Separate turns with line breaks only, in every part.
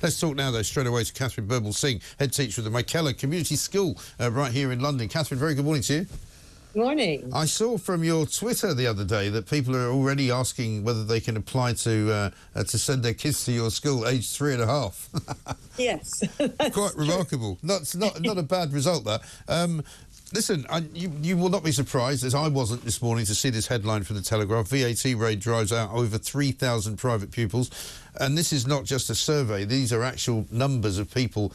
Let's talk now, though, straight away to Catherine Burble-Singh, head teacher of the Michaela Community School right here in London. Catherine, very good morning to you.
Morning.
I saw from your Twitter the other day that people are already asking whether they can apply to send their kids to your school aged 3.5.
Yes.
Quite remarkable. Not a bad result, that. Listen, you will not be surprised, as I wasn't this morning, to see this headline from the Telegraph. VAT Raid drives out over 3,000 private pupils. And this is not just a survey. These are actual numbers of people,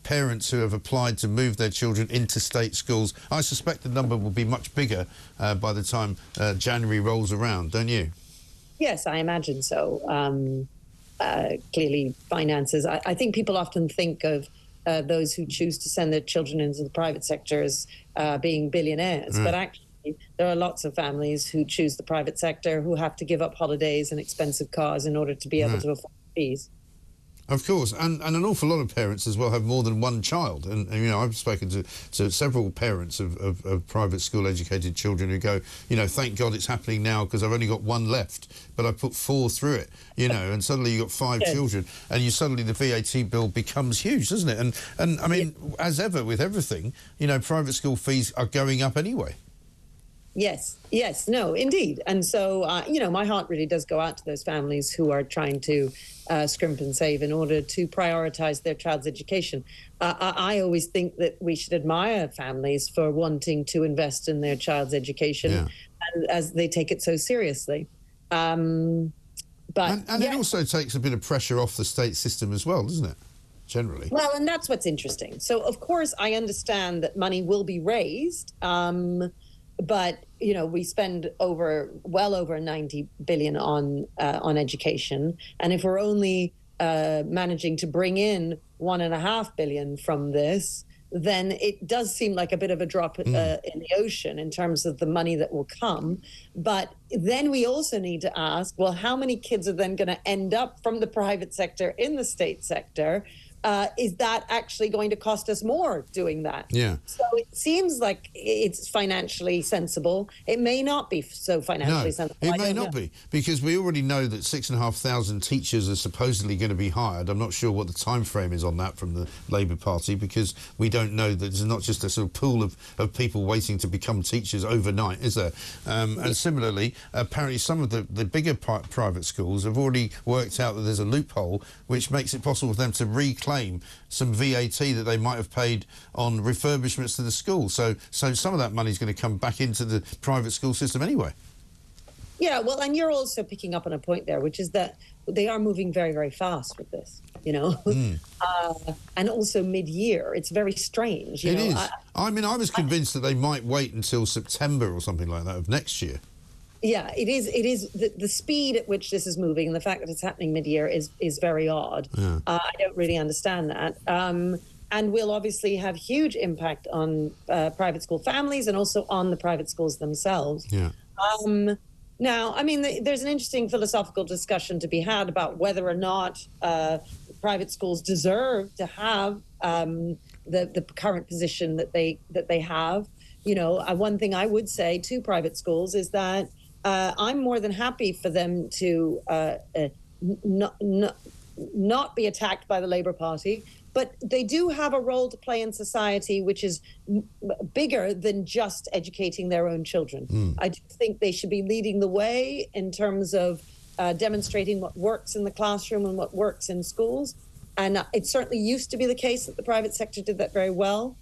parents who have applied to move their children into state schools. I suspect the number will be much bigger by the time January rolls around, don't you?
Yes, I imagine so. Clearly, finances. I think people often think of those who choose to send their children into the private sector as being billionaires. But actually, there are lots of families who choose the private sector who have to give up holidays and expensive cars in order to be able to afford fees.
Of course, and an awful lot of parents as well have more than one child. And you know, I've spoken to several parents of private school educated children who go, you know, thank God it's happening now because I've only got one left, but I put 4 through it, you know, and suddenly you've got 5 children, and suddenly the VAT bill becomes huge, doesn't it? And I mean, as ever with everything, you know, private school fees are going up anyway.
Yes, no, indeed. And so, you know, my heart really does go out to those families who are trying to scrimp and save in order to prioritise their child's education. I always think that we should admire families for wanting to invest in their child's education and as they take it so seriously. But
it also takes a bit of pressure off the state system as well, doesn't it? Generally.
Well, and that's what's interesting. So, of course, I understand that money will be raised. But you know, we spend well over 90 billion on education, and if we're only managing to bring in 1.5 billion from this, then it does seem like a bit of a drop in the ocean in terms of the money that will come. But then we also need to ask, well, how many kids are then going to end up from the private sector in the state sector? Is that actually going to cost us more doing that?
Yeah.
So it seems like it's financially sensible. It may not be so financially sensible.
It may not be, because we already know that 6,500 teachers are supposedly going to be hired. I'm not sure what the time frame is on that from the Labour Party, because we don't know that there's not just a sort of pool of people waiting to become teachers overnight, is there? And similarly, apparently some of the bigger private schools have already worked out that there's a loophole which makes it possible for them to reclaim some VAT that they might have paid on refurbishments to the school. So some of that money is going to come back into the private school system anyway.
Yeah, well, and you're also picking up on a point there, which is that they are moving very, very fast with this, you know, and also mid-year. It's very strange.
It is. I mean, I was convinced that they might wait until September or something like that of next year.
Yeah, it is. It is the speed at which this is moving, and the fact that it's happening mid-year is very odd. Yeah. I don't really understand that, and will obviously have huge impact on private school families and also on the private schools themselves. Yeah. Now, I mean, there's an interesting philosophical discussion to be had about whether or not private schools deserve to have the current position that they have. You know, one thing I would say to private schools is that I'm more than happy for them to not be attacked by the Labour Party, but they do have a role to play in society which is bigger than just educating their own children. I do think they should be leading the way in terms of demonstrating what works in the classroom and what works in schools. And it certainly used to be the case that the private sector did that very well.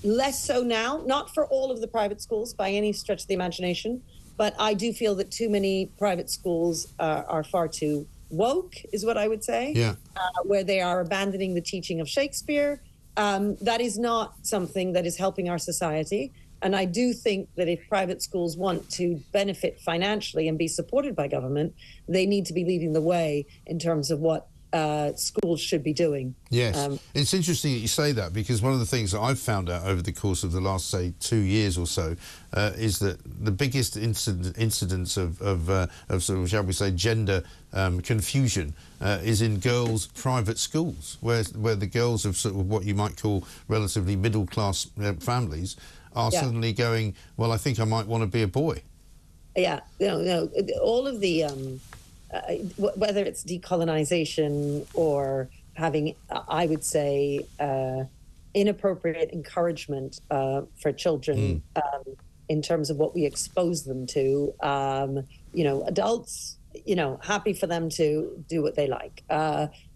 Less so now, not for all of the private schools by any stretch of the imagination, but I do feel that too many private schools are far too woke, is what I would say, where they are abandoning the teaching of Shakespeare. That is not something that is helping our society. And I do think that if private schools want to benefit financially and be supported by government, they need to be leading the way in terms of what schools should be doing.
Yes, it's interesting that you say that, because one of the things that I've found out over the course of the last, say, 2 years or so is that the biggest incidence of sort of, shall we say, gender confusion is in girls' private schools, where the girls of sort of what you might call relatively middle-class families are suddenly going, well, I think I might want to be a boy.
Yeah, no, all of the... whether it's decolonization or having, I would say, inappropriate encouragement for children in terms of what we expose them to. Adults, happy for them to do what they like.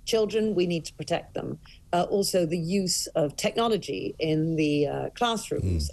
Children, we need to protect them. Also, the use of technology in the classrooms.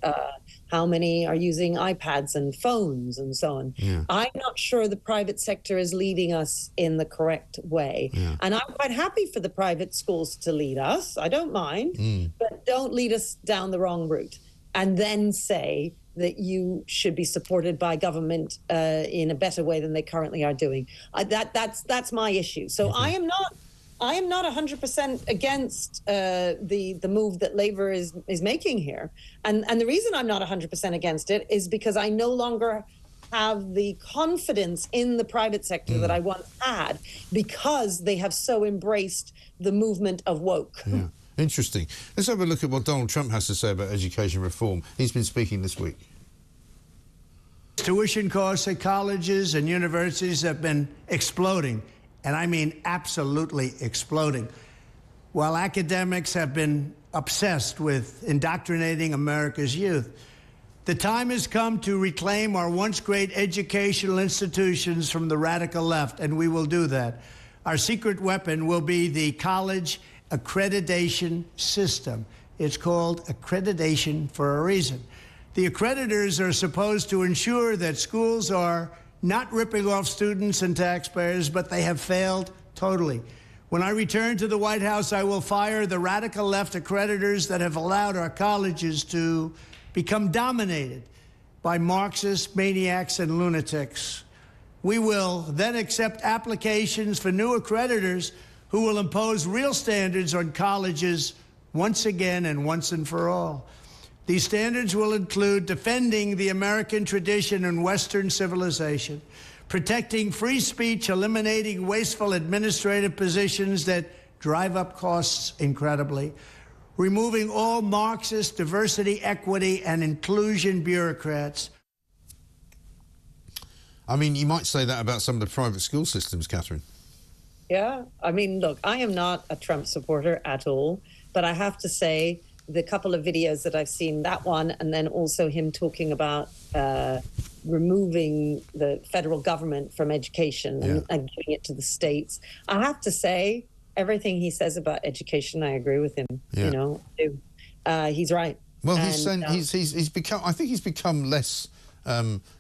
How many are using iPads and phones and so on? Yeah. I'm not sure the private sector is leading us in the correct way. Yeah. And I'm quite happy for the private schools to lead us. I don't mind, but don't lead us down the wrong route and then say that you should be supported by government in a better way than they currently are doing. That's my issue. So I am not 100% against the move that Labour is making here. And the reason I'm not 100% against it is because I no longer have the confidence in the private sector that I once had, because they have so embraced the movement of woke.
Yeah. Interesting. Let's have a look at what Donald Trump has to say about education reform. He's been speaking this week.
Tuition costs at colleges and universities have been exploding. And I mean absolutely exploding. While academics have been obsessed with indoctrinating America's youth, the time has come to reclaim our once great educational institutions from the radical left, and we will do that. Our secret weapon will be the college accreditation system. It's called accreditation for a reason. The accreditors are supposed to ensure that schools are not ripping off students and taxpayers, but they have failed totally. When I return to the White House, I will fire the radical left accreditors that have allowed our colleges to become dominated by Marxist maniacs and lunatics. We will then accept applications for new accreditors who will impose real standards on colleges once again and once and for all. These standards will include defending the American tradition and Western civilization, protecting free speech, eliminating wasteful administrative positions that drive up costs incredibly, removing all Marxist diversity, equity, and inclusion bureaucrats.
I mean, you might say that about some of the private school systems, Catherine.
Yeah, I mean, look, I am not a Trump supporter at all, but I have to say, the couple of videos that I've seen, that one, and then also him talking about removing the federal government from education and giving it to the states. I have to say, everything he says about education, I agree with him. Yeah. He's right.
Well, he's become. I think he's become less.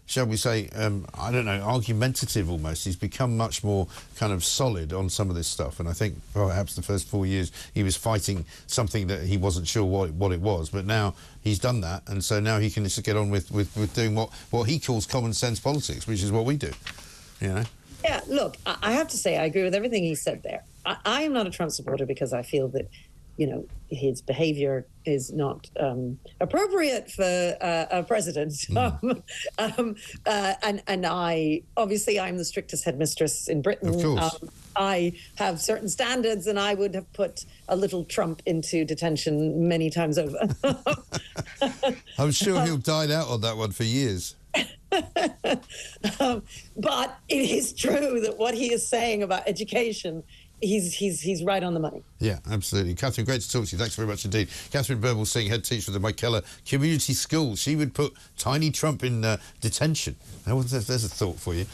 Shall we say, I don't know, argumentative almost. He's become much more kind of solid on some of this stuff. And I think perhaps the first 4 years he was fighting something that he wasn't sure what it was. But now he's done that. And so now he can just get on with doing what he calls common sense politics, which is what we do, you know?
Yeah, look, I have to say I agree with everything he said there. I am not a Trump supporter because I feel that, his behavior is not appropriate for a president. And I'm the strictest headmistress in Britain.
Of course.
I have certain standards, and I would have put a little Trump into detention many times over.
I'm sure he'll dine out on that one for years.
But it is true that what he is saying about education, he's right on the money.
Yeah, absolutely. Catherine, great to talk to you. Thanks very much indeed. Catherine Burble-Singh, head teacher of the Michaela Community School. She would put tiny Trump in detention. There's a thought for you.